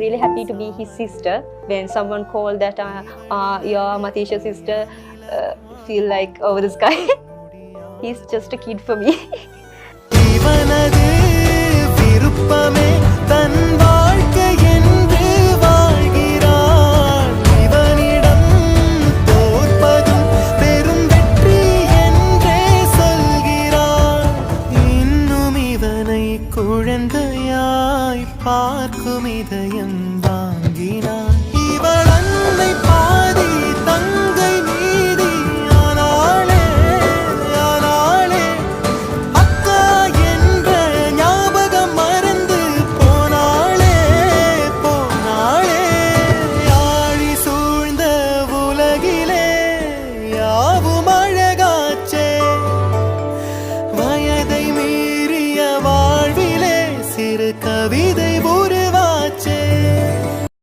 really happy to be his sister. When someone called that you're Matisha's sister, feel like over the sky. He's just a kid for me. குழந்தையாய் பார்க்கும் இதயம் வாங்கினார்.